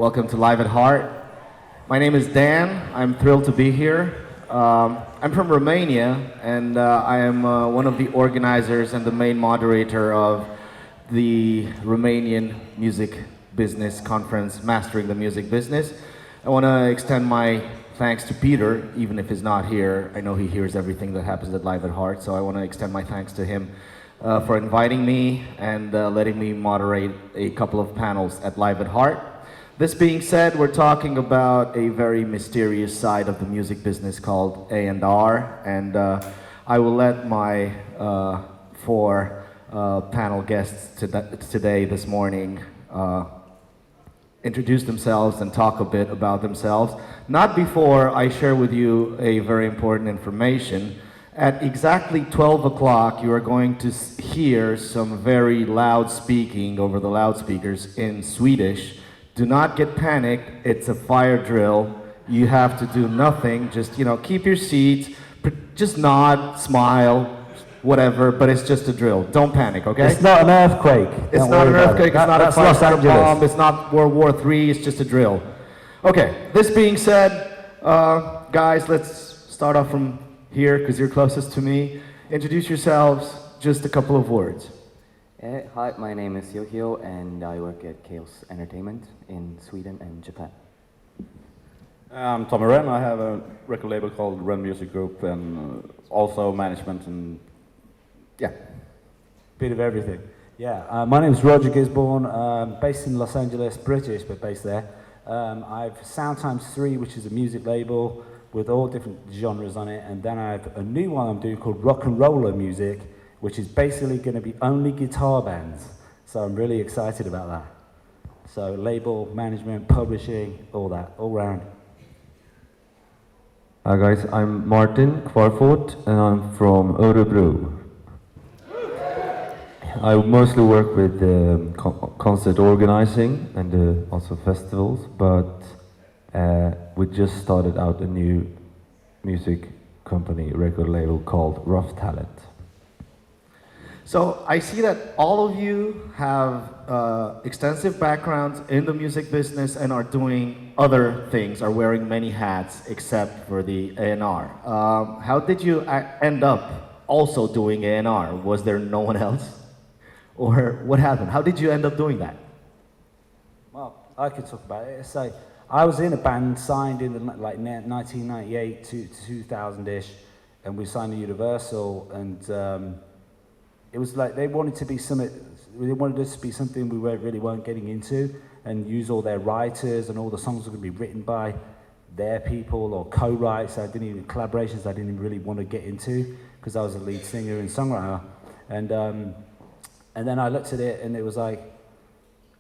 Welcome to Live at Heart. My name is Dan. I'm thrilled to be here. I'm from Romania, and I am one of the organizers and the main moderator of the Romanian Music Business Conference, Mastering the Music Business. I want to extend my thanks to Peter, even if he's not here. I know he hears everything that happens at Live at Heart, so I want to extend my thanks to him for inviting me and letting me moderate a couple of panels at Live at Heart. This being said, we're talking about a very mysterious side of the music business called A&R, and I will let my four panel guests today, this morning, introduce themselves and talk a bit about themselves. Not before I share with you a very important information. At exactly 12 o'clock, you are going to hear some very loud speaking over the loudspeakers in Swedish. Do not get panicked, it's a fire drill. You have to do nothing, just, keep your seats, just nod, smile, whatever, but it's just a drill. Don't panic, okay? It's not an earthquake. It's not an earthquake, it's not a fire bomb, it's not World War III, it's just a drill. Okay, this being said, guys, let's start off from here, because you're closest to me. Introduce yourselves, just a couple of words. Hi, my name is Yohio, and I work at Chaos Entertainment in Sweden and Japan. I'm Tommy Rehn. I have a record label called Rehn Music Group, and also management and Bit of everything. Yeah, my name is Roger Gisbourne, based in Los Angeles, British, but based there. I've Sound Times 3, which is a music label with all different genres on it, and then I have a new one I'm doing called Rock and Roller Music, which is basically going to be only guitar bands. So I'm really excited about that. So label, management, publishing, all that, all round. Hi guys, I'm Martin Qvarfordt, and I'm from Örebro. I mostly work with concert organizing and also festivals, but we just started out a new music company, record label called Rough Talent. So I see that all of you have extensive backgrounds in the music business and are doing other things, are wearing many hats except for the A&R. How did you end up also doing A&R? Was there no one else? Or what happened? How did you end up doing that? Well, I could talk about it. So I was in a band signed in 1998 to 2000-ish, and we signed to Universal, and it was like they wanted to be they wanted us to be something we really weren't getting into, and use all their writers, and all the songs were going to be written by their people or co-writes. Collaborations I didn't even really want to get into because I was a lead singer and songwriter, and then I looked at it and it was like,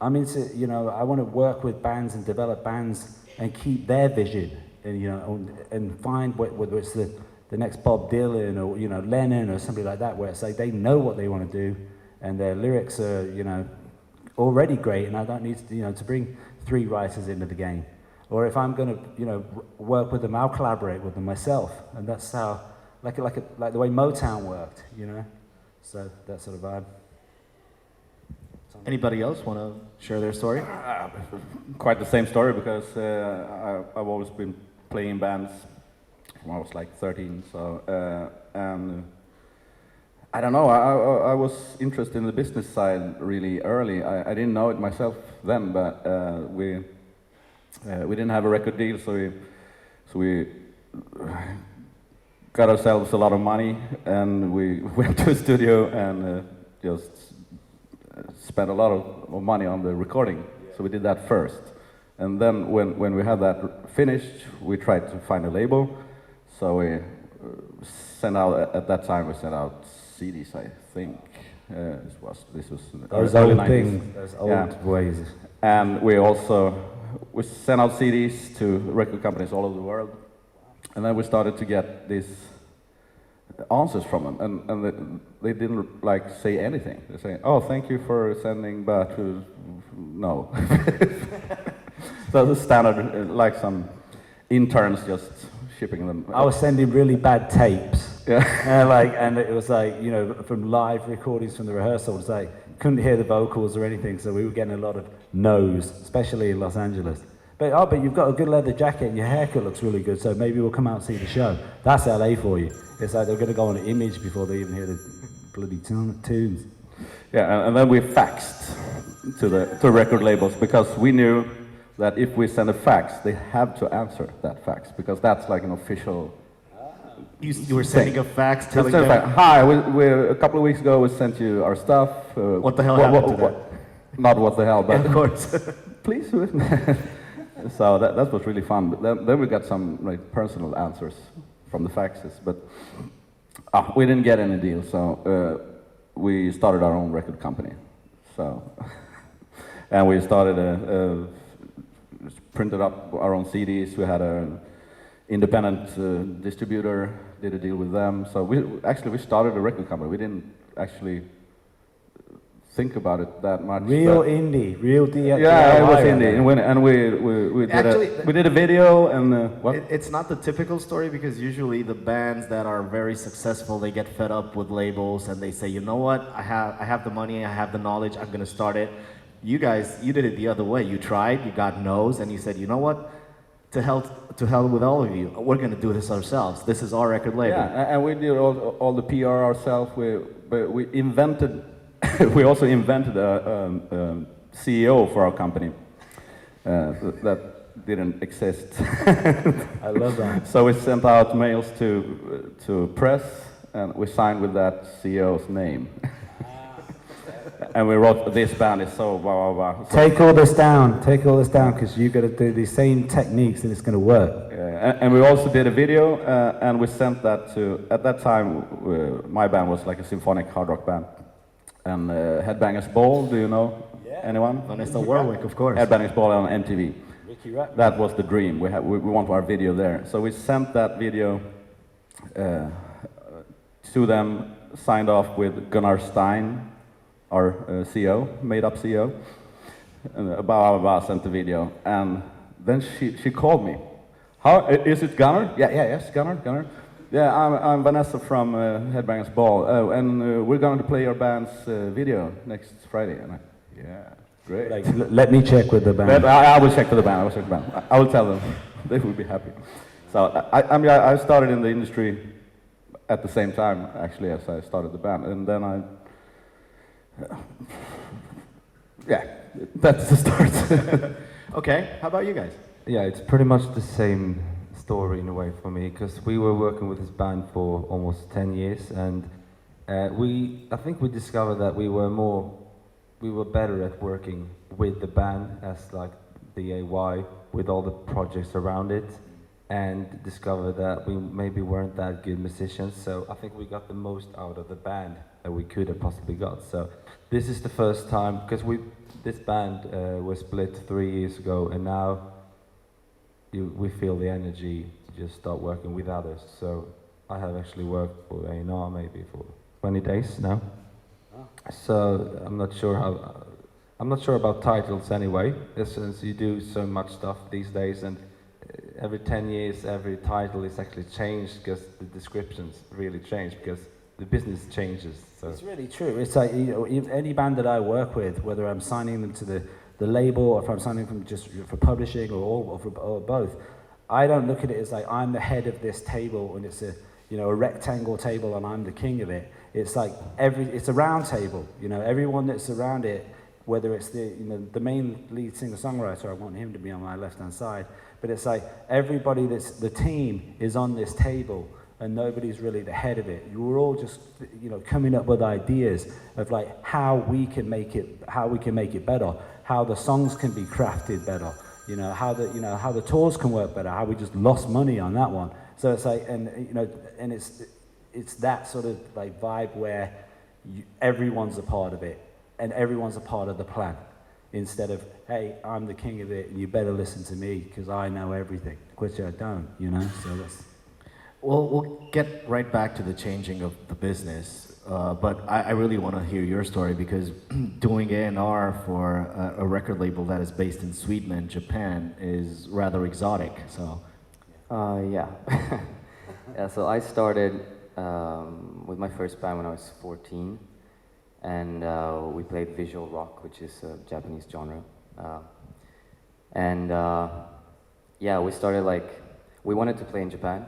I'm into, I want to work with bands and develop bands and keep their vision, and and find whether it's the next Bob Dylan or Lennon or somebody like that, where it's like they know what they want to do and their lyrics are already great, and I don't need to bring three writers into the game. Or if I'm going to work with them, I'll collaborate with them myself, and that's how like the way Motown worked, So that sort of vibe. Anybody else want to share their story? quite the same story, because I've always been playing bands when I was like 13, so and I don't know, I was interested in the business side really early. I didn't know it myself then, but we didn't have a record deal, so we got ourselves a lot of money, and we went to a studio and just spent a lot of money on the recording. So we did that first, and then when we had that finished, we tried to find a label. So we sent out, at that time we sent out CDs, I think. This was those early old 90s. things, those old ways. And we sent out CDs to record companies all over the world. And then we started to get these answers from them, and they didn't say anything. They say, "Oh, thank you for sending, but no." So the standard, like some interns just shipping them. I was sending really bad tapes. Yeah. And it was from live recordings from the rehearsals, couldn't hear the vocals or anything, so we were getting a lot of knows, especially in Los Angeles. But you've got a good leather jacket and your haircut looks really good, so maybe we'll come out and see the show. That's LA for you. It's like they're going to go on an image before they even hear the bloody tunes. Yeah, and then we faxed to record labels because we knew that if we send a fax, they have to answer that fax because that's like an official. You were sending a fax telling It's them... Hi, we a couple of weeks ago we sent you our stuff. What the hell happened to that? Not what the hell, but Of course. please. So that was really fun. But then we got some like personal answers from the faxes, but we didn't get any deal. So we started our own record company. So and we started printed up our own CDs. We had an independent distributor, did a deal with them. So we started a record company. We didn't actually think about it that much. Real indie, real DIY. Yeah, it was indie, and we did a video and what? It's not the typical story because usually the bands that are very successful, they get fed up with labels and they say, you know what, I have the money, I have the knowledge, I'm gonna start it. You guys, you did it the other way. You tried, you got no's, and you said, you know what, to hell with all of you, we're gonna do this ourselves. This is our record label. Yeah, and we did all the PR ourselves. We invented. We also invented a CEO for our company that didn't exist. I love that. So we sent out mails to press, and we signed with that CEO's name. And we wrote, this band is so blah, blah, blah. So Take all this down, because you've got to do these same techniques and it's going to work. and we also did a video, and we sent that to, at that time, my band was like a symphonic hard rock band. And Headbangers Ball, do you know anyone? Vanessa Warwick, of course. Headbangers Ball on MTV. Ricky Rat. That was the dream. We want our video there. So we sent that video to them, signed off with Gunnar Stein, our CEO, made-up CEO, and blah, blah, blah, sent the video. And then she called me. How, is it Gunnar? Yes, Gunnar. Yeah, I'm Vanessa from Headbangers Ball. Oh, and we're going to play your band's video next Friday. And yeah, great. Like, let me check with the band. I will check for the band. I will tell them. They will be happy. So I started in the industry at the same time, actually, as I started the band, and then yeah, that's the start. Okay, how about you guys? Yeah, it's pretty much the same story in a way for me, because we were working with this band for almost 10 years, and I think we discovered that we were better at working with the band as like the AY, with all the projects around it, and discovered that we maybe weren't that good musicians. So I think we got the most out of the band that we could have possibly got. So this is the first time, because this band was split 3 years ago, and now we feel the energy to just start working with others. So I have actually worked for A&R maybe for 20 days now. So I'm not sure about titles anyway, since you do so much stuff these days, and every 10 years every title is actually changed because the descriptions really change because the business changes. So it's really true. It's like, you know, any band that I work with, whether I'm signing them to the label, or if I'm signing them just for publishing or both, I don't look at it as like I'm the head of this table and it's a rectangle table and I'm the king of it. It's like it's a round table. You know, everyone that's around it, whether it's the main lead singer-songwriter, I want him to be on my left-hand side, but it's like everybody that's the team is on this table and nobody's really the head of it. You're all just coming up with ideas of like how we can make it better, how the songs can be crafted better, how the tours can work better, how we just lost money on that one. So it's like, and it's that sort of like vibe where everyone's a part of it and everyone's a part of the plan, instead of, hey, I'm the king of it and you better listen to me because I know everything, which I don't, so that's... Well, we'll get right back to the changing of the business, but I really want to hear your story, because doing A&R for a record label that is based in Sweden and Japan is rather exotic, so... Yeah. Yeah, so I started with my first band when I was 14, and we played visual rock, which is a Japanese genre. And yeah, we started like, we wanted to play in Japan,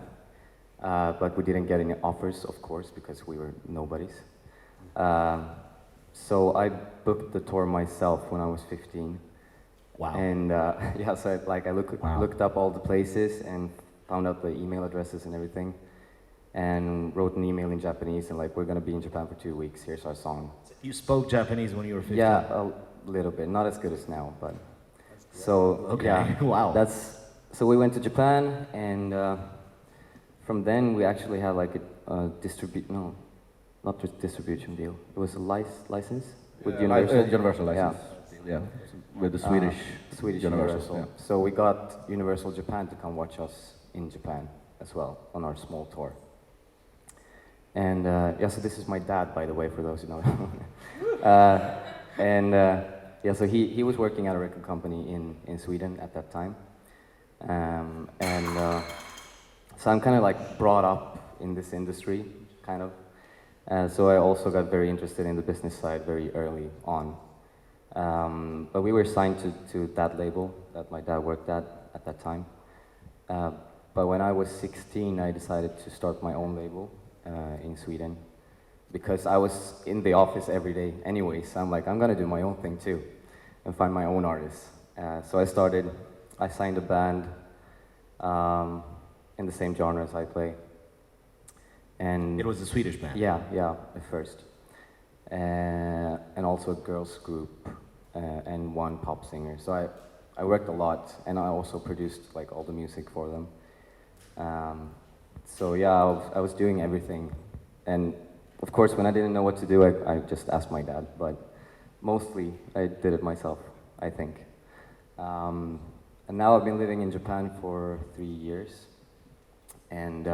but we didn't get any offers, of course, because we were nobodies. So I booked the tour myself when I was 15. Wow. And yeah, so I looked up all the places and found out the email addresses and everything, and wrote an email in Japanese and like, we're gonna be in Japan for 2 weeks. Here's our song. You spoke Japanese when you were 15? Yeah, a little bit, not as good as now, but so Okay. yeah. Wow. So we went to Japan, and from then we actually had like a not just distribution deal. It was a license with Universal. Universal license. Yeah, with the Swedish Universal. Yeah. So we got Universal Japan to come watch us in Japan as well on our small tour. And yeah, so this is my dad, by the way, for those who know. Yeah, so he was working at a record company in Sweden at that time. So I'm kind of like brought up in this industry, kind of. So I also got very interested in the business side very early on. But we were signed to that label that my dad worked at that time. But when I was 16, I decided to start my own label in Sweden, because I was in the office every day anyway, so I'm like, I'm gonna do my own thing too and find my own artists. So I signed a band in the same genre as I play. And It was a Swedish band? Yeah, at first. And also a girls group and one pop singer. So I worked a lot, and I also produced like all the music for them. So yeah, I was doing everything. And of course, when I didn't know what to do, I just asked my dad, but mostly I did it myself, I think. And now I've been living in Japan for 3 years. And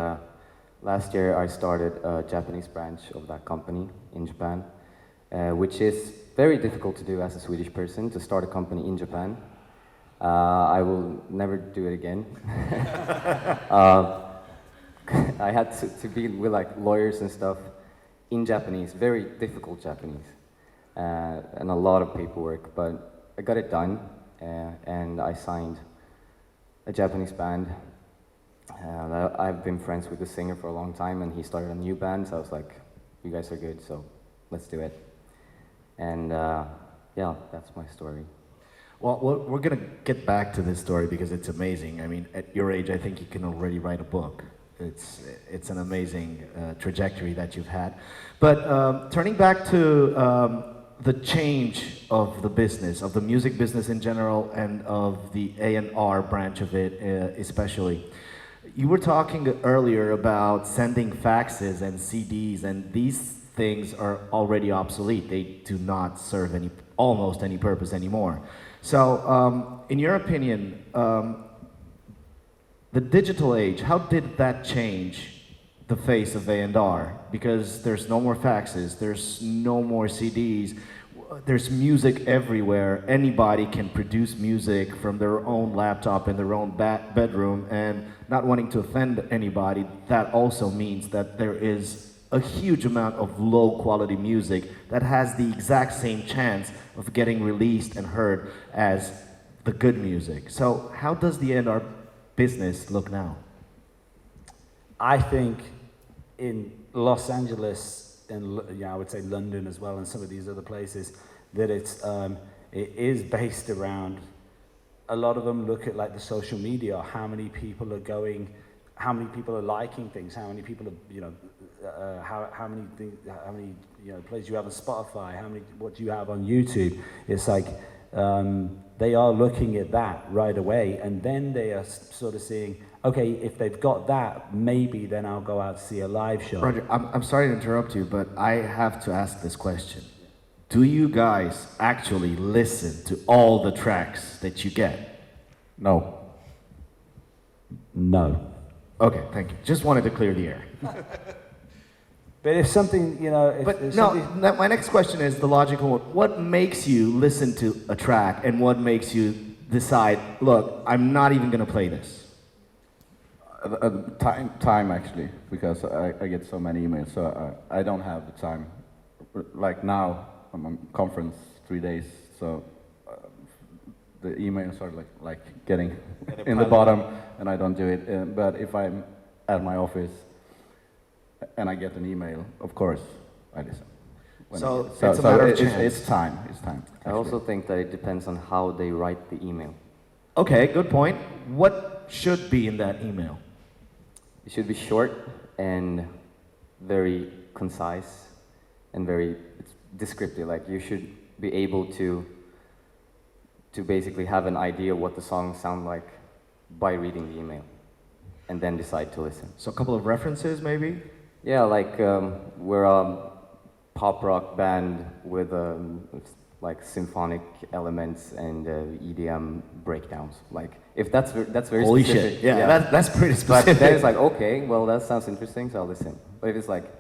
last year I started a Japanese branch of that company in Japan, which is very difficult to do as a Swedish person, to start a company in Japan. I will never do it again. I had to be with like lawyers and stuff in Japanese, very difficult Japanese, and a lot of paperwork, but I got it done, and I signed a Japanese band. I've been friends with the singer for a long time, and he started a new band, so I was like, you guys are good, so let's do it. And yeah, that's my story. Well, we're going to get back to this story because it's amazing. I mean, at your age, I think you can already write a book. It's an amazing trajectory that you've had. But turning back to the change of the business, of the music business in general, and of the A&R branch of it especially. You were talking earlier about sending faxes and CDs, and these things are already obsolete. They do not serve almost any purpose anymore. So, in your opinion, the digital age, how did that change the face of A&R? Because there's no more faxes, there's no more CDs, there's music everywhere. Anybody can produce music from their own laptop in their own bedroom, and not wanting to offend anybody, that also means that there is a huge amount of low quality music that has the exact same chance of getting released and heard as the good music. So how does the A&R business look now? I think in Los Angeles, and yeah, I would say London as well, and some of these other places, that it is based around, a lot of them look at like the social media, how many people are going, how many people are liking things, how many people are, how many plays you have on Spotify, what do you have on YouTube? It's like they are looking at that right away, and then they are sort of seeing, okay, if they've got that, maybe then I'll go out to see a live show. Roger, I'm sorry to interrupt you, but I have to ask this question. Do you guys actually listen to all the tracks that you get? No. No. Okay, thank you. Just wanted to clear the air. But if something, My next question is the logical one. What makes you listen to a track, and what makes you decide, look, I'm not even going to play this? Time actually, because I get so many emails, so I don't have the time. Like now, I'm on conference 3 days, so the emails are like getting in the bottom, and I don't do it. But if I'm at my office and I get an email, of course I listen. So it's a matter of chance. It's time. It's time. I also think that it depends on how they write the email. Okay, good point. What should be in that email? It should be short and very concise and very descriptive. Like you should be able to basically have an idea what the songs sound like by reading the email, and then decide to listen. So a couple of references, maybe? Yeah, like we're a pop rock band with like symphonic elements and EDM breakdowns. Like if that's very Holy specific. shit! Yeah, that's pretty But specific. then it's like, okay, well that sounds interesting, so I'll listen. But if it's like,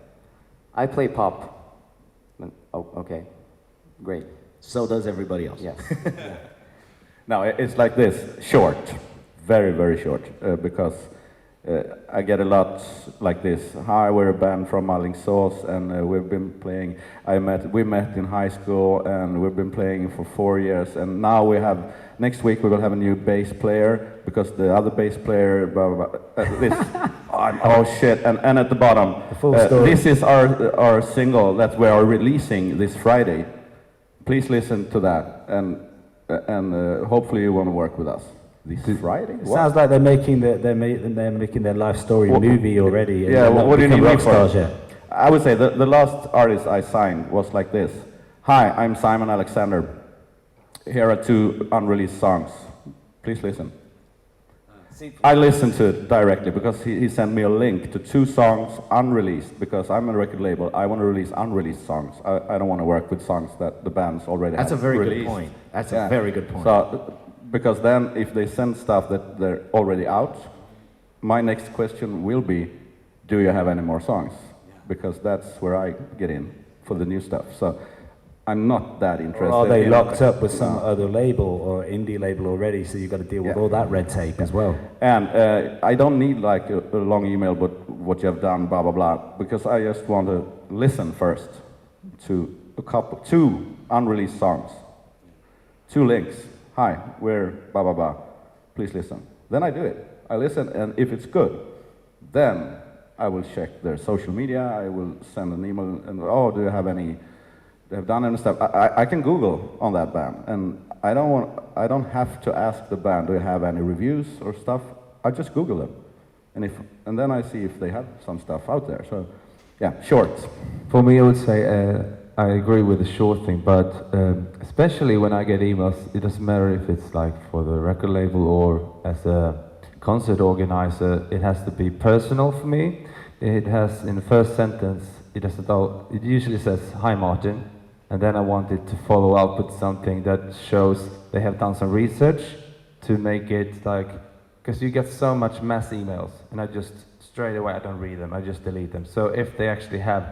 I play pop, then, oh, okay, great. So does everybody else. Yes. No, it's like this, short, very, very short, because I get a lot like this. Hi, we're a band from Alingsås, and we've been playing. We met in high school, and we've been playing for 4 years. And now next week we will have a new bass player because the other bass player, blah blah blah. This, oh shit! And at the bottom, this is our single that we are releasing this Friday. Please listen to that, and hopefully you want to work with us. This Friday? It sounds like they're making their life story movie already. And Yeah, what do you need rock me for? stars yet. I would say the last artist I signed was like this. Hi, I'm Simon Alexander. Here are 2 unreleased songs. Please listen. I listened to it directly because he sent me a link to 2 songs unreleased, because I'm a record label. I want to release unreleased songs. I don't want to work with songs that the band's already That's a have very released. good point. That's a very good point. So, because then if they send stuff that they're already out, my next question will be, do you have any more songs? Because that's where I get in for the new stuff. So I'm not that interested. Or are they in locked up with some other label or indie label already, so you've got to deal with all that red tape as well? And I don't need like a long email, but what you have done, blah, blah, blah, because I just want to listen first to 2 unreleased songs, 2 links. Hi, we're blah, blah, blah. Please listen. Then I do it. I listen, and if it's good, then I will check their social media. I will send an email, and do you have any? They have done any stuff. I can Google on that band, and I don't have to ask the band, do you have any reviews or stuff? I just Google them, and then I see if they have some stuff out there. So, yeah, short. For me, I would say I agree with the short thing, but especially when I get emails, it doesn't matter if it's like for the record label or as a concert organizer, it has to be personal for me. It has, in the first sentence, it usually says, "Hi Martin," and then I want it to follow up with something that shows they have done some research to make it like, because you get so much mass emails, and I just, straight away, I don't read them, I just delete them. So if they actually have,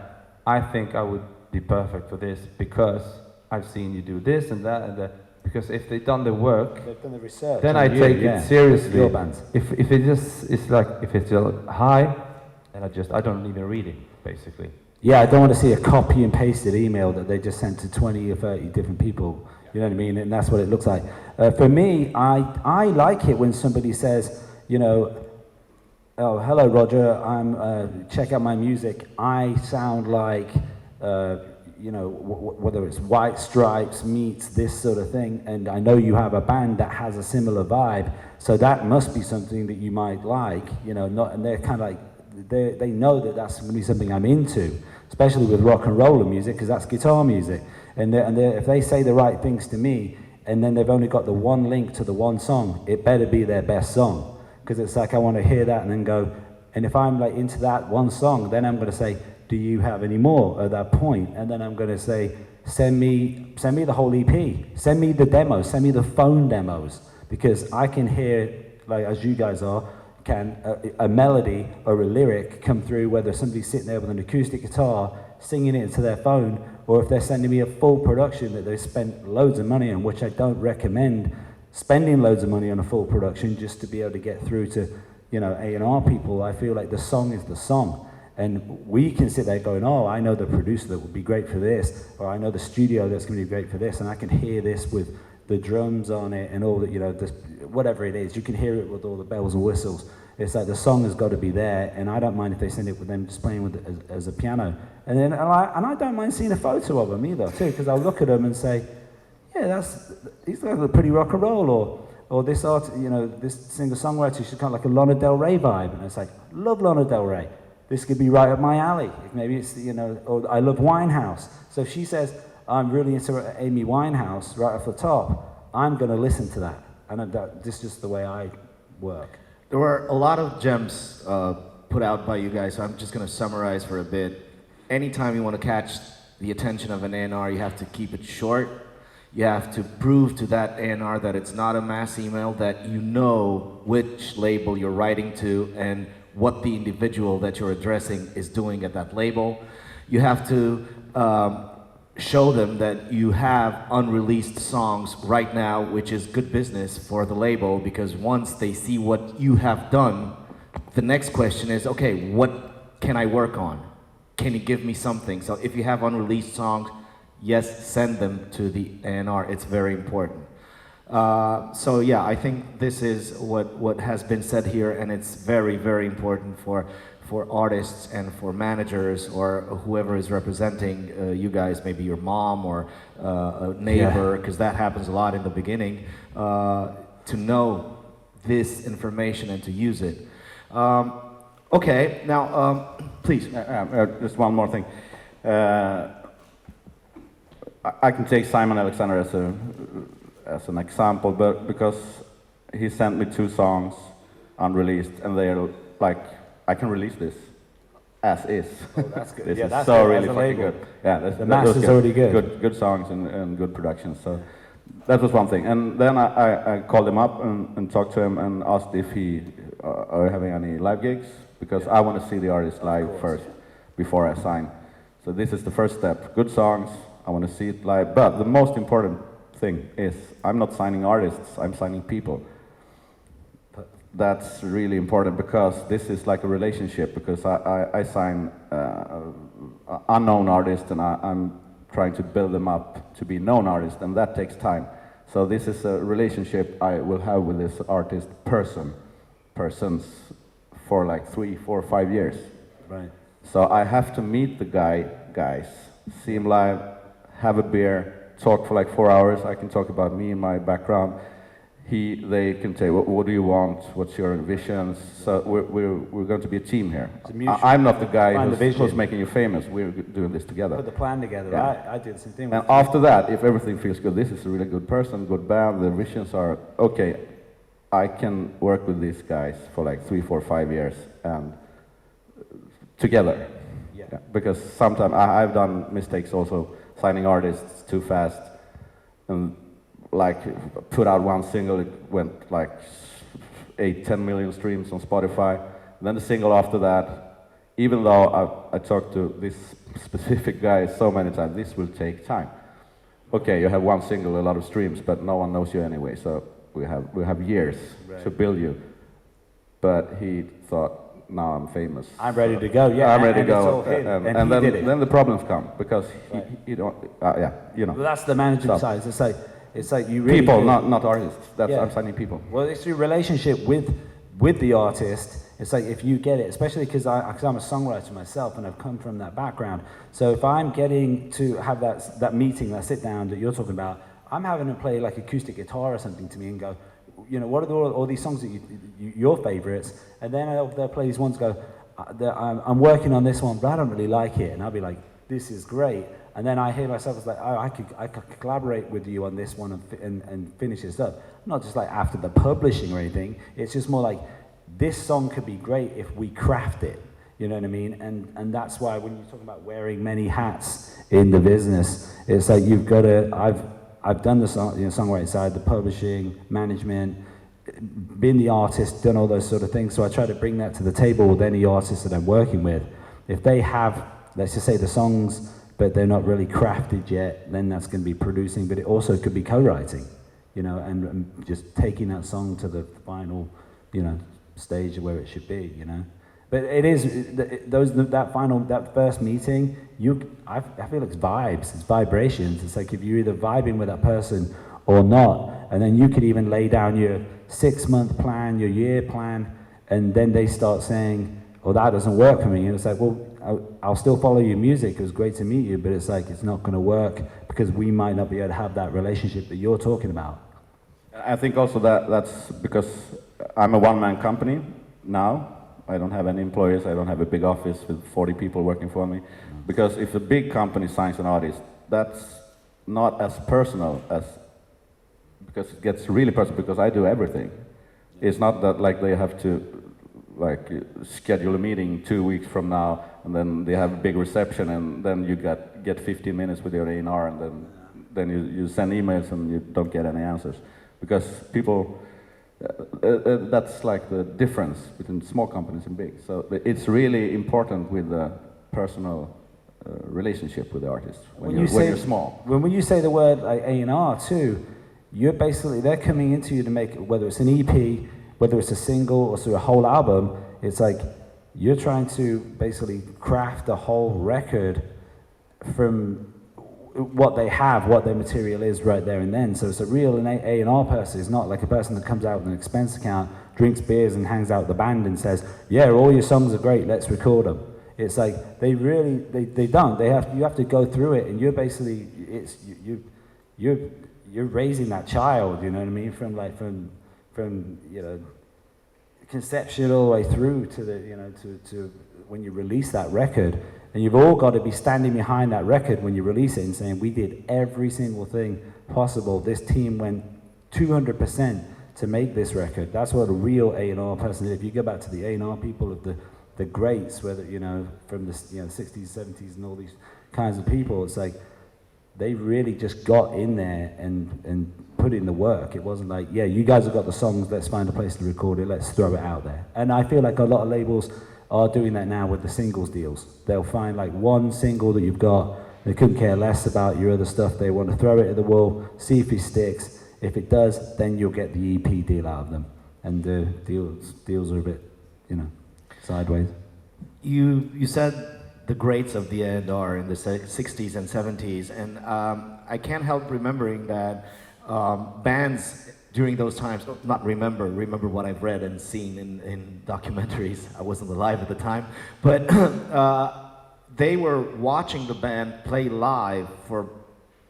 I think I would be perfect for this because I've seen you do this and that and that. Because if they've done the work, They've done the research. then I take it seriously. Your bands. If it just is like, if it's just hi, and I don't even read it basically. Yeah, I don't want to see a copy and pasted email that they just sent to 20 or 30 different people. You know what I mean? And that's what it looks like. For me, I like it when somebody says, you know, oh, hello, Roger, check out my music. I sound like, you know, whether it's White Stripes meets this sort of thing, and I know you have a band that has a similar vibe, so that must be something that you might like, you know, and they're kind of like, they know that that's going to be something I'm into, especially with rock and roller music, because that's guitar music, and if they say the right things to me, and then they've only got the one link to the one song, it better be their best song, because it's like I want to hear that and then go, and if I'm like into that one song, then I'm going to say, do you have any more at that point? And then I'm going to say, send me the whole EP, send me the demos, send me the phone demos, because I can hear, like as you guys are, can a melody or a lyric come through, whether somebody's sitting there with an acoustic guitar singing it into their phone, or if they're sending me a full production that they spent loads of money on, which I don't recommend spending loads of money on a full production just to be able to get through to, you know, A&R people. I feel like the song is the song. And we can sit there going, oh, I know the producer that would be great for this, or I know the studio that's going to be great for this, and I can hear this with the drums on it and all the, you know, this, whatever it is, you can hear it with all the bells and whistles. It's like the song has got to be there, and I don't mind if they send it with them just playing with it as a piano. And then, and I don't mind seeing a photo of them either, too, because I'll look at them and say, yeah, these guys look pretty rock and roll, or this art, you know, this singer-songwriter, she's kind of like a Lana Del Rey vibe, and it's like, love Lana Del Rey. This could be right up my alley. Maybe it's, you know, or I love Winehouse. So if she says, I'm really into Amy Winehouse right off the top, I'm going to listen to that. And this is just the way I work. There were a lot of gems put out by you guys, so I'm just going to summarize for a bit. Anytime you want to catch the attention of an A&R, you have to keep it short. You have to prove to that A&R that it's not a mass email, that you know which label you're writing to and what the individual that you're addressing is doing at that label. You have to show them that you have unreleased songs right now, which is good business for the label, because once they see what you have done, the next question is, okay, what can I work on? Can you give me something? So if you have unreleased songs, yes, send them to the A&R. It's very important. So yeah, I think this is what has been said here, and it's very, very important for artists and for managers or whoever is representing you guys, maybe your mom or a neighbor, because that happens a lot in the beginning, to know this information and to use it. Okay, now, please. Just one more thing. I can take Simon Alexander as an example, but because he sent me 2 songs unreleased, and they're like, I can release this as is. Oh, that's good. This yeah, is that's so good. really As a fucking label. good. Yeah, The master's already good. Good songs and good production. So that was one thing. And then I called him up and talked to him and asked if he are having any live gigs, because I want to see the artist live first before I sign. So this is the first step. Good songs. I want to see it live. But the most important thing is I'm not signing artists. I'm signing people. That's really important, because this is like a relationship, because I sign unknown artists, and I'm trying to build them up to be known artists, and that takes time. So this is a relationship I will have with this artist persons for like 3, 4, 5 years. Right. So I have to meet the guys, see him live, have a beer, talk for like 4 hours. I can talk about me and my background. They can say, what do you want? What's your visions? So we're going to be a team here. I'm not the guy who's making you famous. We're doing this together. Put the plan together. Yeah. I did the same thing. And after that, if everything feels good, this is a really good person, good band, the visions are, okay, I can work with these guys for like 3, 4, 5 years and together. Yeah. Because sometimes I've done mistakes also, signing artists too fast, and like put out one single, it went like 8-10 million streams on Spotify. Then the single after that, even though I talked to this specific guy so many times, this will take time. Okay, you have one single, a lot of streams, but no one knows you anyway, so we have years to build you. But he thought, now I'm famous. I'm ready to go. Yeah, I'm ready to It's all go. him. And then the problems come, because he don't. You know. Well, that's the management side. It's like you really people, not artists. That's Yeah. I'm signing people. Well, it's your relationship with the artist. It's like if you get it, especially because I'm a songwriter myself and I've come from that background. So if I'm getting to have that meeting, that sit down that you're talking about, I'm having to play like acoustic guitar or something to me and go, you know, what are all these songs that your favorites? And then they'll play these ones. Go, I'm working on this one, but I don't really like it. And I'll be like, this is great. And then I hear myself as like, oh, I could collaborate with you on this one and finish this up. Not just like after the publishing or anything. It's just more like, this song could be great if we craft it. You know what I mean? And that's why when you're talking about wearing many hats in the business, it's like you've got to. I've done the songwriting side, the publishing, management, been the artist, done all those sort of things. So I try to bring that to the table with any artists that I'm working with. If they have, let's just say, the songs, but they're not really crafted yet, then that's going to be producing. But it also could be co-writing, you know, and just taking that song to the final, you know, stage where it should be, you know. But it is that first meeting. I feel it's vibes, it's vibrations. It's like if you're either vibing with that person or not. And then you could even lay down your 6-month plan, your year plan, and then they start saying, oh, that doesn't work for me. And it's like, well, I'll still follow your music. It was great to meet you, but it's like, it's not going to work because we might not be able to have that relationship that you're talking about. I think also that's because I'm a one-man company now. I don't have any employees. I don't have a big office with 40 people working for me. Because if a big company signs an artist, that's not as personal as, because it gets really personal because I do everything. It's not that like they have to like schedule a meeting 2 weeks from now and then they have a big reception and then you get 15 minutes with your A&R and then you send emails and you don't get any answers. Because people, that's like the difference between small companies and big. So it's really important with the personal relationship with the artist when you're small. When you say the word like A&R too, you're basically, they're coming into you to make, whether it's an EP, whether it's a single or through a whole album, it's like you're trying to basically craft a whole record from what they have, what their material is right there and then. So it's a real A&R person. It's not like a person that comes out with an expense account, drinks beers and hangs out with the band and says, yeah, all your songs are great, let's record them. It's like, they really, they don't. You have to go through it, and you're basically, you're raising that child, you know what I mean? From you know, conception all the way through to the, you know, to when you release that record. And you've all got to be standing behind that record when you release it and saying, we did every single thing possible. This team went 200% to make this record. That's what a real A&R person is. If you go back to the A&R people of the greats, whether, you know, from the 60s, 70s and all these kinds of people, it's like, they really just got in there and put in the work. It wasn't like, yeah, you guys have got the songs, let's find a place to record it, let's throw it out there. And I feel like a lot of labels are doing that now with the singles deals. They'll find like one single that you've got, they couldn't care less about your other stuff, they want to throw it at the wall, see if it sticks. If it does, then you'll get the EP deal out of them. And the deals are a bit, you know, sideways. You said the greats of the A&R in the 60s and 70s, and I can't help remembering that bands during those times, not remember what I've read and seen in documentaries. I wasn't alive at the time, but they were watching the band play live for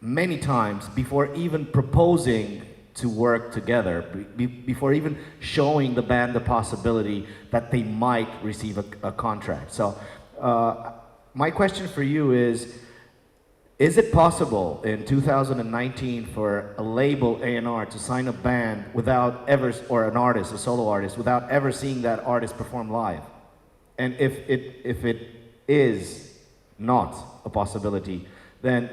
many times before even proposing to work together, before even showing the band the possibility that they might receive a contract. So my question for you is it possible in 2019 for a label A&R to sign a band without ever, or an artist, a solo artist, without ever seeing that artist perform live? And if it is not a possibility, then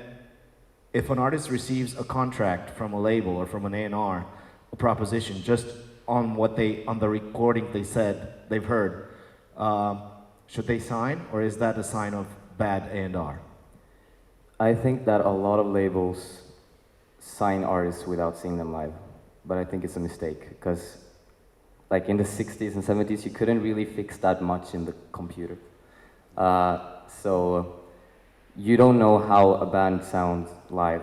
if an artist receives a contract from a label or from an A&R, a proposition just on the recording they said they've heard, should they sign, or is that a sign of bad A&R? I think that a lot of labels sign artists without seeing them live, but I think it's a mistake because, like in the 60s and 70s, you couldn't really fix that much in the computer. So you don't know how a band sounds live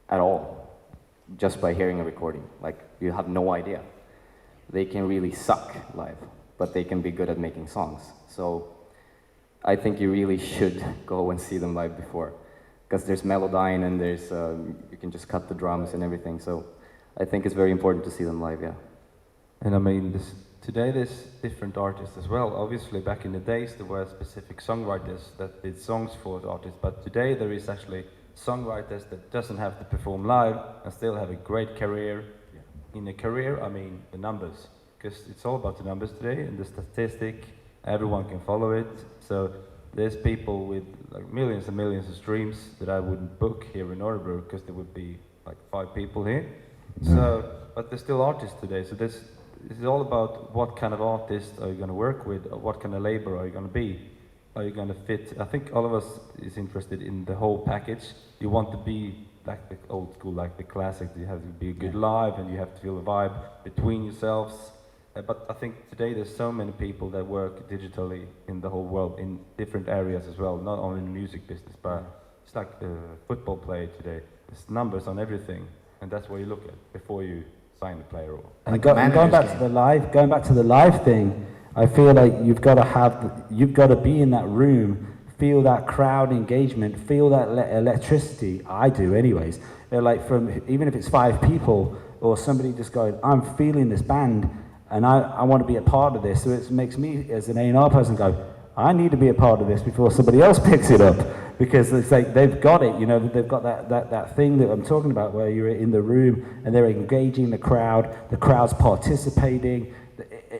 at all just by hearing a recording. Like, you have no idea. They can really suck live, but they can be good at making songs. So I think you really should go and see them live before, because there's melodyne and there's you can just cut the drums and everything. So I think it's very important to see them live, yeah. And I mean, today there's different artists as well. Obviously, back in the days there were specific songwriters that did songs for the artists, but today there is actually songwriters that doesn't have to perform live and still have a great career. In a career, I mean the numbers, because it's all about the numbers today and the statistic. Everyone can follow it. So there's people with like millions and millions of streams that I wouldn't book here in Örebro because there would be like 5 people here. So, but there's still artists today. So this is all about what kind of artist are you going to work with, or what kind of labor are you going to be? Are you going to fit? I think all of us is interested in the whole package. You want to be like the old school, like the classic. You have to be a good live, and you have to feel a vibe between yourselves. But I think today there's so many people that work digitally in the whole world in different areas as well, not only in the music business, but it's like the football player today. There's numbers on everything. And that's what you look at before you sign the player role. And Like going back manager's to the live, going back to the live thing, I feel like you've got to be in that room, feel that crowd engagement, feel that electricity. I do, anyways. Like even if it's 5 people or somebody just going, I'm feeling this band, and I want to be a part of this. So it makes me as an A&R person go, I need to be a part of this before somebody else picks it up, because it's like they've got it, you know, they've got that thing that I'm talking about where you're in the room and they're engaging the crowd's participating.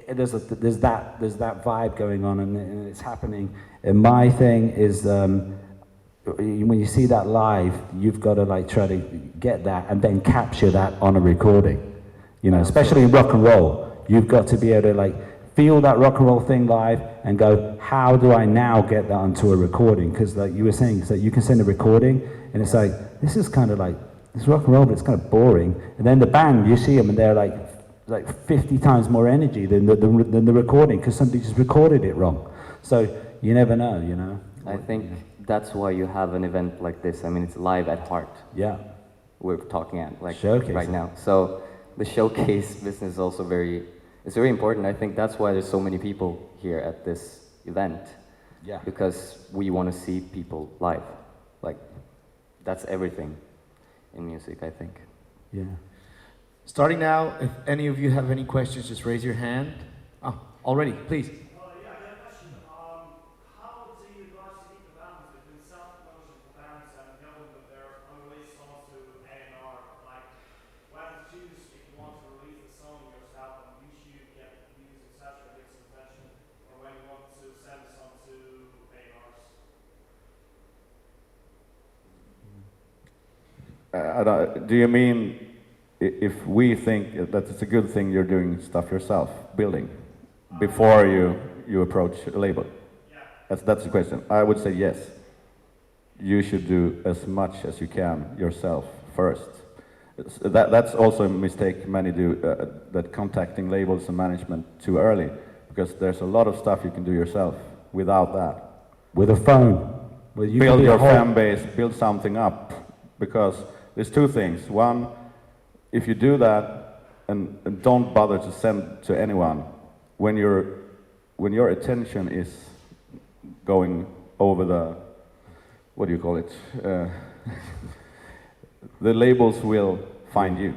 There's that vibe going on, and it's happening. And my thing is, when you see that live, you've got to like try to get that and then capture that on a recording. You know, especially in rock and roll, you've got to be able to like feel that rock and roll thing live and go, how do I now get that onto a recording? Because like you were saying, it's like you can send a recording and it's like, this is kind of like, it's rock and roll, but it's kind of boring. And then the band, you see them and they're like 50 times more energy than the recording, because somebody just recorded it wrong. So you never know, you know. I think that's why you have an event like this. I mean, it's live at heart. Yeah. We're talking at like Showcase. right now. So the showcase business is also it's very important. I think that's why there's so many people here at this event. Yeah. Because we want to see people live. Like, that's everything in music, I think. Yeah. Starting now, if any of you have any questions, just raise your hand. Oh, already, please. Yeah, I got a question. How do you guys keep the balance between self-promotion for bands and knowing that there are unreleased songs to A&R? Like, when to choose if you want to release the song yourself on YouTube, get views, etc., get some attention, or when you want to send the song to A&Rs? Do you mean if we think that it's a good thing you're doing stuff yourself, building, before you approach a label? Yeah. That's the question. I would say yes. You should do as much as you can yourself first. That's also a mistake many do, that contacting labels and management too early, because there's a lot of stuff you can do yourself without that. With a phone. Well, you Build can be your a whole- fan base, build something up, because there's 2 things. One, if you do that and don't bother to send to anyone, when your attention is going over the, what do you call it? The labels will find you.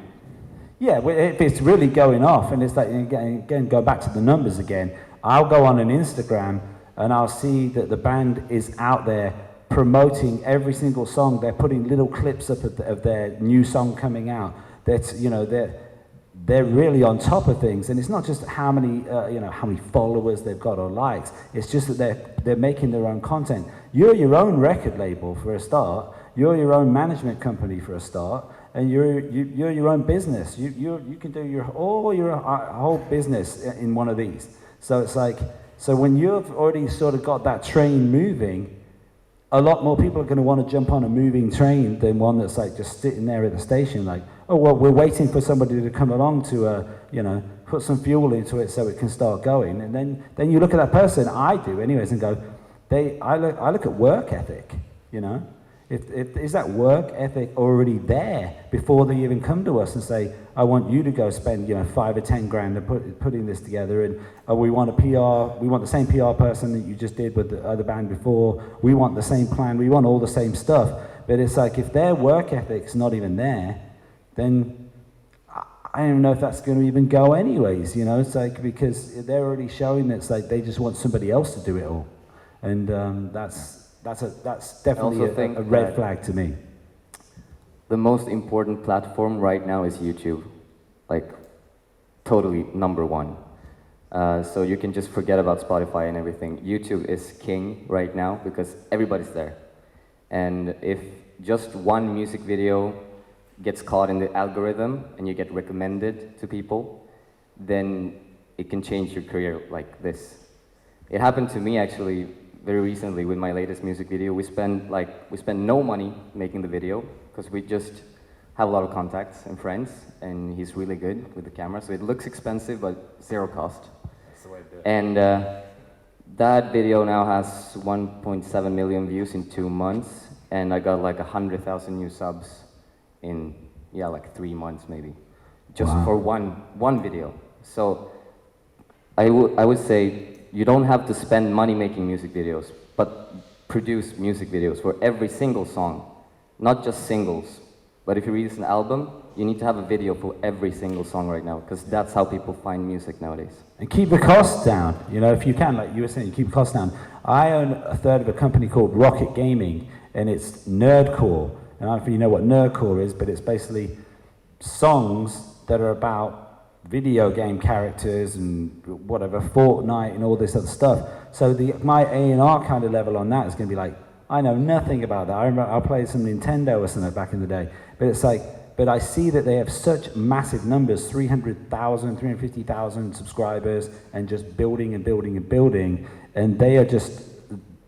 Yeah, well, if it's really going off, and it's like, again, go back to the numbers again, I'll go on an Instagram and I'll see that the band is out there promoting every single song. They're putting little clips up of their new song coming out. That's, you know, they're really on top of things, and it's not just how many followers they've got or likes. It's just that they're making their own content. You're your own record label for a start. You're your own management company for a start, and you're your own business. You can do your whole business in one of these. So it's like, so when you've already sort of got that train moving, a lot more people are going to want to jump on a moving train than one that's like just sitting there at the station like, oh, well, we're waiting for somebody to come along to, put some fuel into it so it can start going. And then you look at that person, I do anyways, and go, I look at work ethic, you know? Is that work ethic already there before they even come to us and say, I want you to go spend, 5 or 10 grand and putting this together, and we want the same PR person that you just did with the other band before, we want the same plan, we want all the same stuff. But it's like, if their work ethic's not even there, then I don't even know if that's going to even go anyways, It's like, because they're already showing that it's like they just want somebody else to do it all. And that's definitely a red flag to me. The most important platform right now is YouTube, like totally number 1. So you can just forget about Spotify and everything. YouTube is king right now because everybody's there. And if just one music video gets caught in the algorithm and you get recommended to people, then it can change your career like this. It happened to me actually very recently with my latest music video. We spent no money making the video because we just have a lot of contacts and friends, and he's really good with the camera, so it looks expensive but 0 cost. That's the way to do it. And that video now has 1.7 million views in 2 months, and I got like 100,000 new subs in yeah, like 3 months maybe, just for one video. So I would say you don't have to spend money making music videos, but produce music videos for every single song, not just singles. But if you release an album, you need to have a video for every single song right now, because that's how people find music nowadays. And keep the costs down, you know, if you can, like you were saying, keep the costs down. I own a third of a company called Rocket Gaming, and it's nerdcore. And I don't know if you know what nerdcore is, but it's basically songs that are about video game characters and whatever, Fortnite and all this other stuff. So my A&R kind of level on that is going to be like, I know nothing about that. I remember I played some Nintendo or something back in the day, but it's like, but I see that they have such massive numbers, 300,000, 350,000 subscribers, and just building and building and building, and they are just,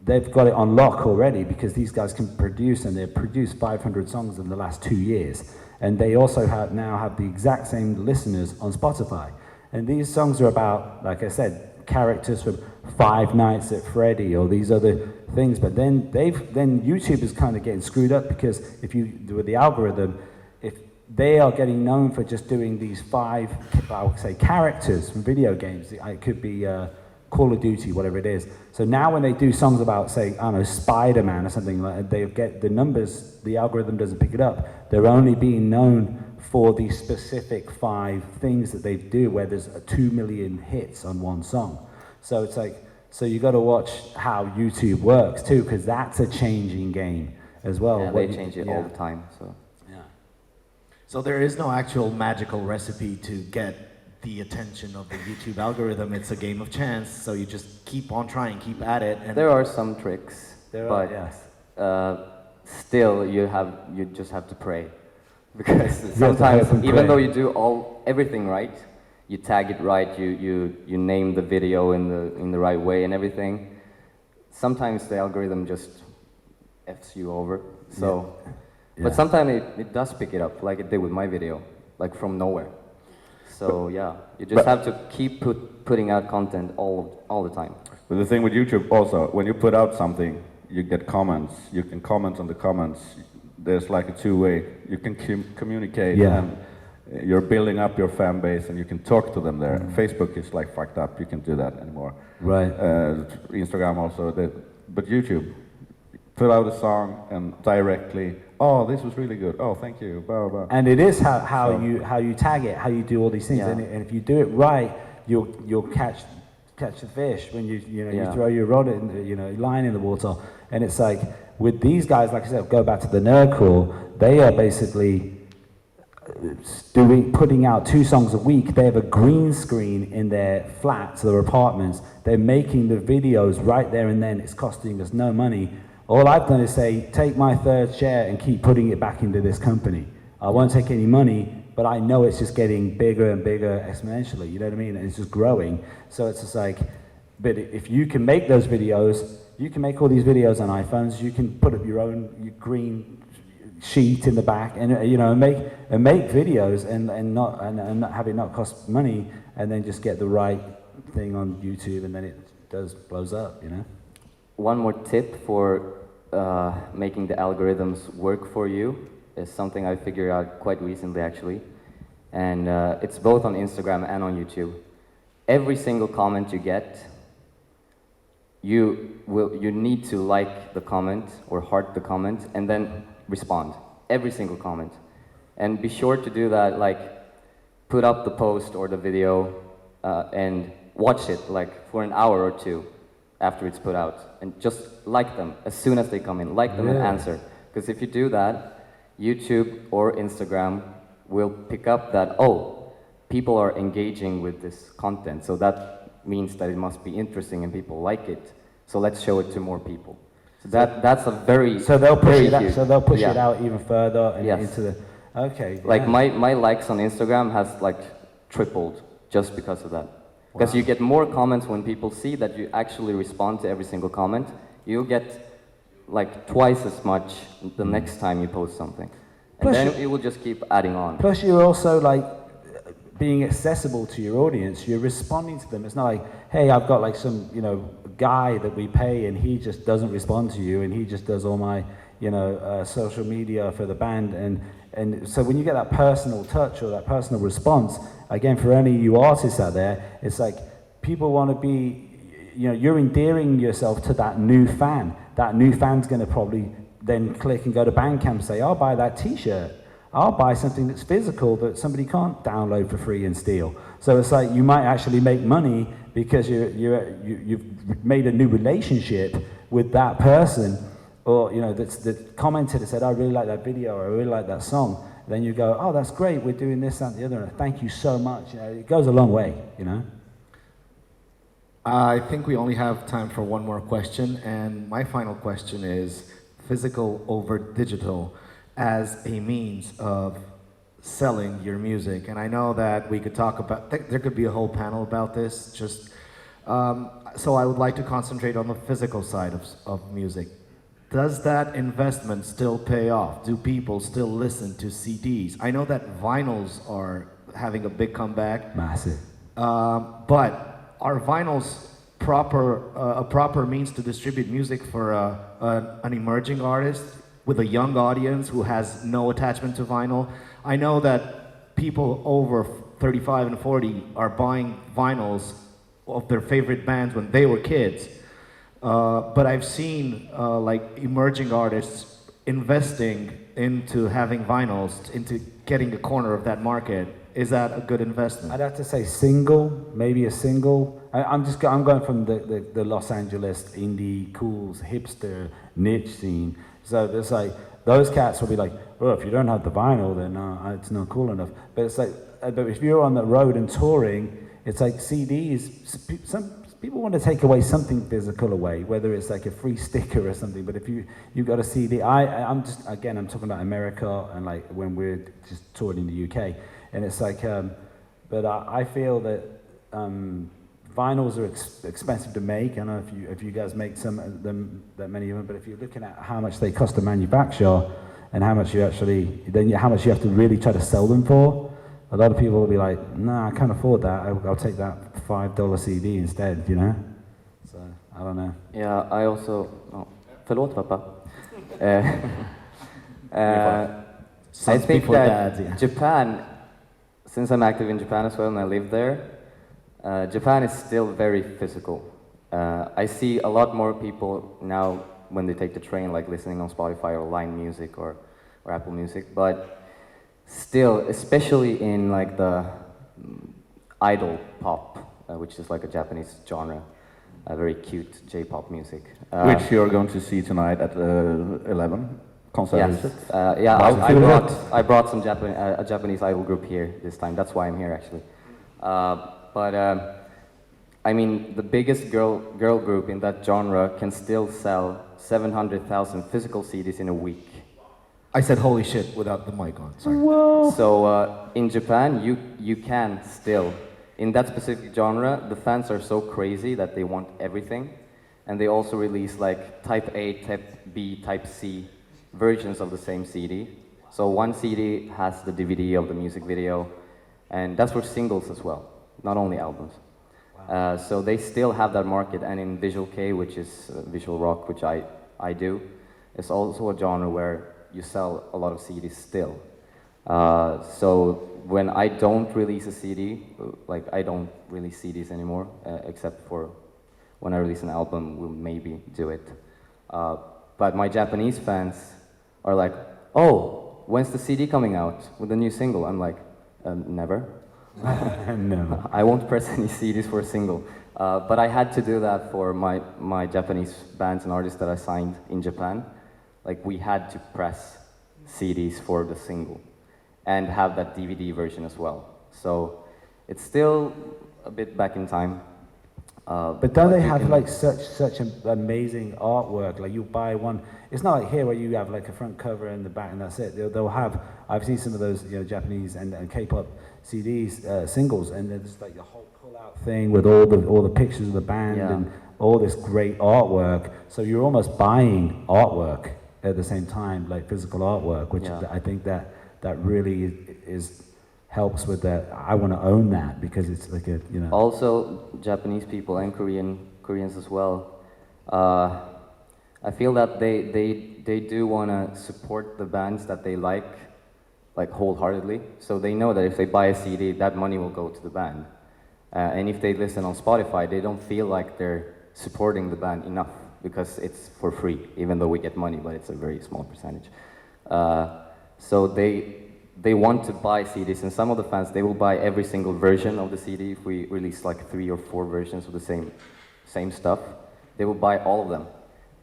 they've got it on lock already because these guys can produce, and they've produced 500 songs in the last 2 years. And they also now have the exact same listeners on Spotify. And these songs are about, like I said, characters from Five Nights at Freddy or these other things. But then YouTube is kind of getting screwed up, because if you do with the algorithm, if they are getting known for just doing these 5, I would say, characters from video games. It could be Call of Duty, whatever it is. So now when they do songs about, say, I don't know, Spider-Man or something, like they get the numbers, the algorithm doesn't pick it up. They're only being known for the specific 5 things that they do, where there's 2 million hits on one song. So it's like, so you got to watch how YouTube works too, because that's a changing game as well. Yeah, they change it all the time. So. Yeah. So there is no actual magical recipe to get the attention of the YouTube algorithm. It's a game of chance, so you just keep on trying, keep at it. And there are some tricks, but still you just have to pray, because sometimes even though you do everything right, you tag it right, you name the video in the right way and everything, sometimes the algorithm just F's you over. So, but sometimes it does pick it up, like it did with my video, like from nowhere. So yeah, you just have to keep putting out content all the time. But the thing with YouTube also, when you put out something, you get comments. You can comment on the comments. There's like a two-way. You can communicate, and you're building up your fan base, and you can talk to them there. Facebook is like fucked up. You can't do that anymore. Right. Instagram also. But YouTube, put out a song and directly, oh, this was really good. Oh, thank you. Blah, blah. And it is how you tag it, how you do all these things, and if you do it right, you'll catch the fish when you throw your rod in, line in the water. And it's like with these guys, like I said, go back to the nerdcore. They are basically putting out 2 songs a week. They have a green screen in their flats, their apartments. They're making the videos right there and then. It's costing us no money. All I've done is say, take my third share and keep putting it back into this company. I won't take any money, but I know it's just getting bigger and bigger exponentially, you know what I mean? And it's just growing. So it's just like, but if you can make those videos, you can make all these videos on iPhones, you can put up your green sheet in the back and make videos and not have it not cost money, and then just get the right thing on YouTube, and then it blows up, One more tip for making the algorithms work for you is something I figured out quite recently, actually. And it's both on Instagram and on YouTube. Every single comment you get, you need to like the comment or heart the comment and then respond. Every single comment. And be sure to do that, like put up the post or the video and watch it like for an hour or 2 after it's put out, and just like them as soon as they come in, like them and answer. Because if you do that, YouTube or Instagram will pick up that, oh, people are engaging with this content, so that means that it must be interesting and people like it, so let's show it to more people. So that's a very they'll push it huge, out, so they'll push it out even further and into the like my likes on Instagram has like tripled just because of that. Because you get more comments when people see that you actually respond to every single comment. You'll get like twice as much the next time you post something. And then it will just keep adding on. Plus you're also like being accessible to your audience. You're responding to them. It's not like, hey, I've got like some, guy that we pay and he just doesn't respond to you and he just does all my, social media for the band, and And so when you get that personal touch or that personal response, again, for any of you artists out there, it's like people want to be, you know, you're endearing yourself to that new fan. That new fan's going to probably then click and go to Bandcamp and say, I'll buy that t-shirt. I'll buy something that's physical that somebody can't download for free and steal. So it's like you might actually make money because you've made a new relationship with that person, or you know that commented and said, I really like that video, or I really like that song. Then you go, oh, that's great, we're doing this, that, and the other, and thank you so much. You know, it goes a long way, you know. I think we only have time for one more question, and my final question is physical over digital as a means of selling your music. And I know that we could talk about, there could be a whole panel about this, just, so I would like to concentrate on the physical side of music. Does that investment still pay off? Do people still listen to CDs? I know that vinyls are having a big comeback. Massive. But are vinyls a proper means to distribute music for an emerging artist with a young audience who has no attachment to vinyl? I know that people over 35 and 40 are buying vinyls of their favorite bands when they were kids. But I've seen like emerging artists investing into having vinyls, into getting a corner of that market. Is that a good investment? I'd have to say single, maybe a single. I'm going from the Los Angeles indie, cools, hipster, niche scene. So there's like, those cats will be like, well, if you don't have the vinyl, then it's not cool enough. But it's like, but if you're on the road and touring, it's like CDs, some people want to take away something physical away, whether it's like a free sticker or something. But if you've got a CD, I'm talking about America and like when we're just touring in the UK. And it's like, but I feel that vinyls are expensive to make. I don't know if you guys make some of them, that many of them, but if you're looking at how much they cost to manufacture and how much you actually, how much you have to really try to sell them for, a lot of people will be like, nah, I can't afford that. I'll take that $5 CD instead, you know? So, I don't know. Yeah, I also, förlåt pappa. I think that Japan, since I'm active in Japan as well and I live there, Japan is still very physical. I see a lot more people now when they take the train, like listening on Spotify or Line Music or Apple Music, but still, especially in like the idol pop, which is like a Japanese genre, very cute J-pop music. Which you're going to see tonight at 11. Concert, yes. is it? Yeah, I brought some a Japanese idol group here this time. That's why I'm here actually. I mean, the biggest girl group in that genre can still sell 700,000 physical CDs in a week. I said holy shit without the mic on, sorry. Whoa. So in Japan, you can still, in that specific genre, the fans are so crazy that they want everything. And they also release like type A, type B, type C versions of the same CD. So one CD has the DVD of the music video, and that's for singles as well, not only albums. Wow. So they still have that market, and in Visual K, which is visual rock, which I do, it's also a genre where you sell a lot of CDs still. So when I don't release a CD, like I don't release CDs anymore, except for when I release an album, we'll maybe do it. But my Japanese fans are like, oh, when's the CD coming out with the new single? I'm like, never. No. I won't press any CDs for a single. But I had to do that for my Japanese bands and artists that I signed in Japan. Like, we had to press CDs for the single and have that DVD version as well. So it's still a bit back in time. But don't they have like such amazing artwork? Like you buy one, it's not like here where you have like a front cover and the back and that's it. They'll have, I've seen some of those, you know, Japanese and K-pop CDs, singles, and there's like the whole pull-out thing with all the pictures of the band and all this great artwork. So you're almost buying artwork at the same time, like physical artwork, which I think that really helps with that. I want to own that because it's like a, you know. Also, Japanese people and Koreans as well. I feel that they do want to support the bands that they like like wholeheartedly. So they know that if they buy a CD, that money will go to the band. And if they listen on Spotify, they don't feel like they're supporting the band enough because it's for free, even though we get money, but it's a very small percentage. So they want to buy CDs, and some of the fans, they will buy every single version of the CD. If we release like 3 or 4 versions of the same stuff, they will buy all of them.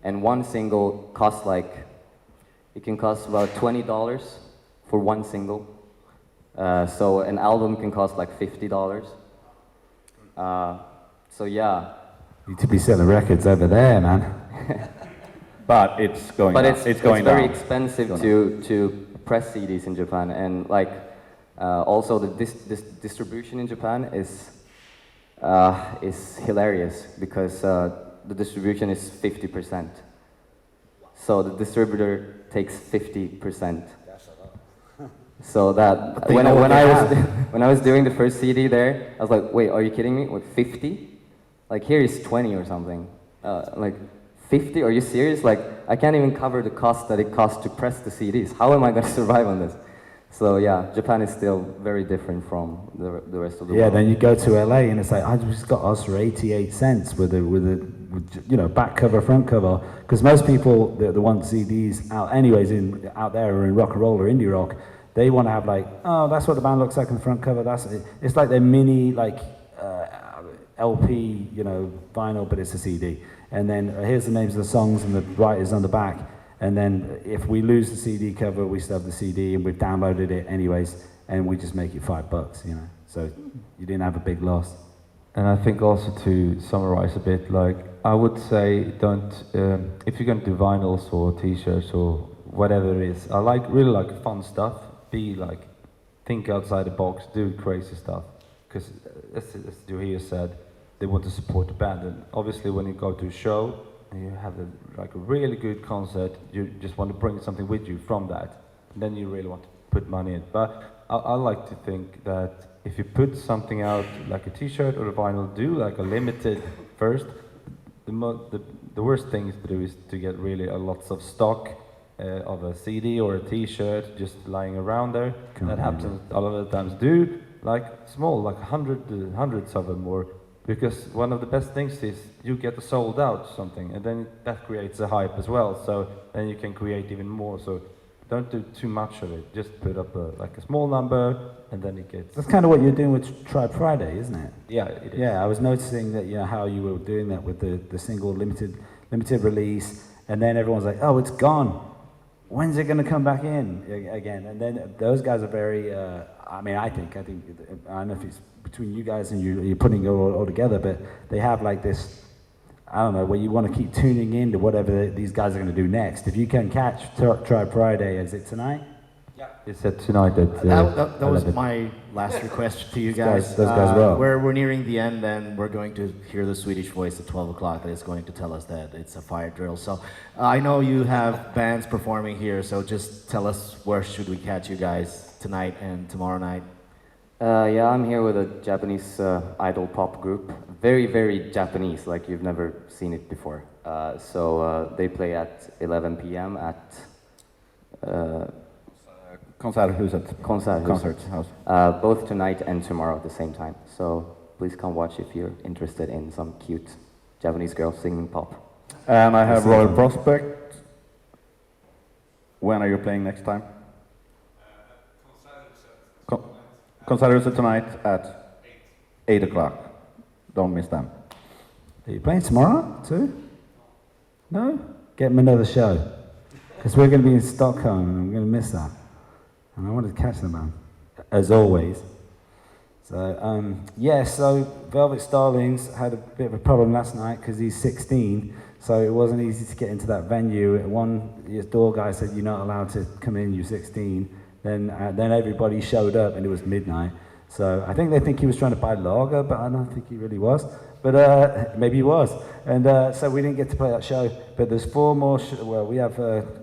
And one single costs like, it can cost about $20 for one single. So an album can cost like $50. So yeah. You need to be selling records over there, man. But it's going But down. it's going very down. expensive to press CDs in Japan, and like also the distribution in Japan is hilarious because the distribution is 50%. So the distributor takes 50%. So that when I was doing the first CD there, I was like, wait, are you kidding me? With 50? Like here is 20 or something. Like 50? Are you serious? Like I can't even cover the cost that it costs to press the CDs. How am I going to survive on this? So yeah, Japan is still very different from the rest of the world. Yeah, then you go to LA and it's like, I just got us for 88 cents with you know, back cover, front cover, because most people that want CDs out anyways out there or in rock and roll or indie rock, they want to have like, oh, that's what the band looks like on the front cover. It's like their mini like LP, you know, vinyl, but it's a CD. And then here's the names of the songs and the writers on the back. And then if we lose the CD cover, we still have the CD and we've downloaded it anyways, and we just make it $5, you know. So you didn't have a big loss. And I think also to summarize a bit, like I would say, don't if you're going to do vinyls or T-shirts or whatever it is, I really like fun stuff. Be like, think outside the box, do crazy stuff. Because as Juhir said, they want to support the band. And obviously, when you go to a show and you have a really good concert, you just want to bring something with you from that. And then you really want to put money in. But I like to think that if you put something out like a T-shirt or a vinyl, do like a limited first. The worst thing to do is to get really lots of stock of a CD or a T-shirt just lying around there. That happens a lot of the times. Do like small, like hundreds of them, or because one of the best things is you get sold out something, and then that creates a hype as well. So then you can create even more. So don't do too much of it. Just put up a small number, and then it gets. That's kind of what you're doing with Tribe Friday, isn't it? Yeah, it is. Yeah, I was noticing that, you know, how you were doing that with the single limited release, and then everyone's like, oh, it's gone. When's it going to come back in again? And then those guys are very. I think I don't know if it's between you guys and you're putting it all together, but they have like this. I don't know, where you want to keep tuning in to whatever these guys are going to do next. If you can catch Tribe Friday, is it tonight? Yeah, it's at tonight at. That was my last request to you guys. Those guys well. We're nearing the end, and we're going to hear the Swedish voice at 12 o'clock that is going to tell us that it's a fire drill. So I know you have bands performing here, so just tell us where should we catch you guys tonight and tomorrow night. Yeah, I'm here with a Japanese idol pop group. Very, very Japanese, like you've never seen it before. So they play at 11 p.m. at Konserthuset. both tonight and tomorrow at the same time. So please come watch if you're interested in some cute Japanese girls singing pop. And I have Royal Prospect. When are you playing next time? Konserthuset tonight at 8 o'clock. Don't miss them. Are you playing tomorrow too? No? Get them another show. Because we're going to be in Stockholm and I'm going to miss that. And I wanted to catch them, man. As always. So, so Velvet Starlings had a bit of a problem last night because he's 16. So it wasn't easy to get into that venue. His door guy said, you're not allowed to come in, you're 16. Then everybody showed up and it was midnight. So I think they think he was trying to buy lager, but I don't think he really was. But maybe he was. And so we didn't get to play that show. But there's 4 more, we have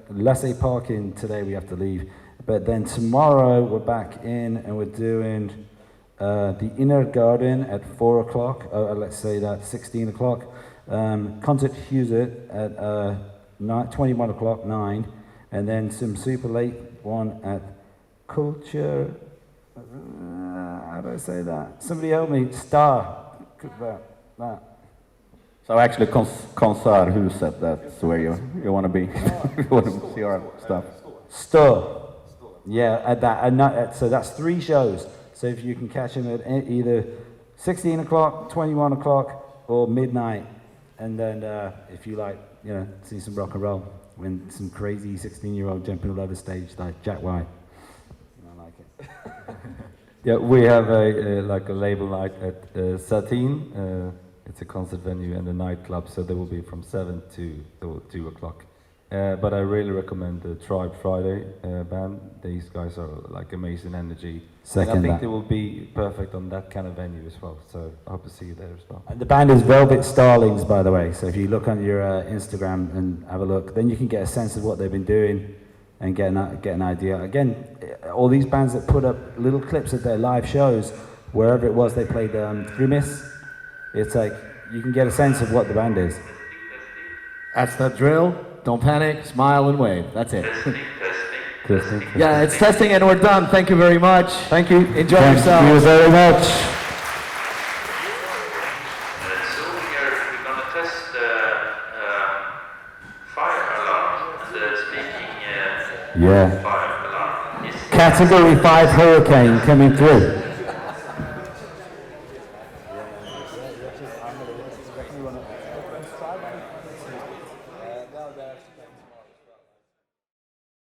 Lasse Parkin today, we have to leave. But then tomorrow we're back in and we're doing the Inner Garden at 4 o'clock. Let's say that 16 o'clock. Concert Huset at 21 o'clock, 9. And then some super late one at culture. How do I say that? Somebody help me. Star. That. So actually, Konserthuset, that's where you want to be. You want to see our stuff. Star. Yeah, at that. So that's 3 shows. So if you can catch them at either 16 o'clock, 21 o'clock, or midnight, and then if you like, see some rock and roll, when some crazy 16-year-old jumping all over the stage like Jack White. I like it. Yeah, we have a label night at Satin. It's a concert venue and a nightclub, so they will be from 7 to 2 o'clock. But I really recommend the Tribe Friday band. These guys are like amazing energy. And I think they will be perfect on that kind of venue as well. So I hope to see you there as well. And the band is Velvet Starlings, by the way. So if you look on your Instagram and have a look, then you can get a sense of what they've been doing and get an idea. Again, all these bands that put up little clips of their live shows, wherever it was they played Grimace, it's like you can get a sense of what the band is. That's the drill. Don't panic, smile and wave. That's it. Testing. Yeah, it's testing and we're done. Thank you very much. Thank you. Enjoy yourself. Thank you very much. So we're going to test the fire alarm and the speaking fire alarm. Category 5 hurricane coming through.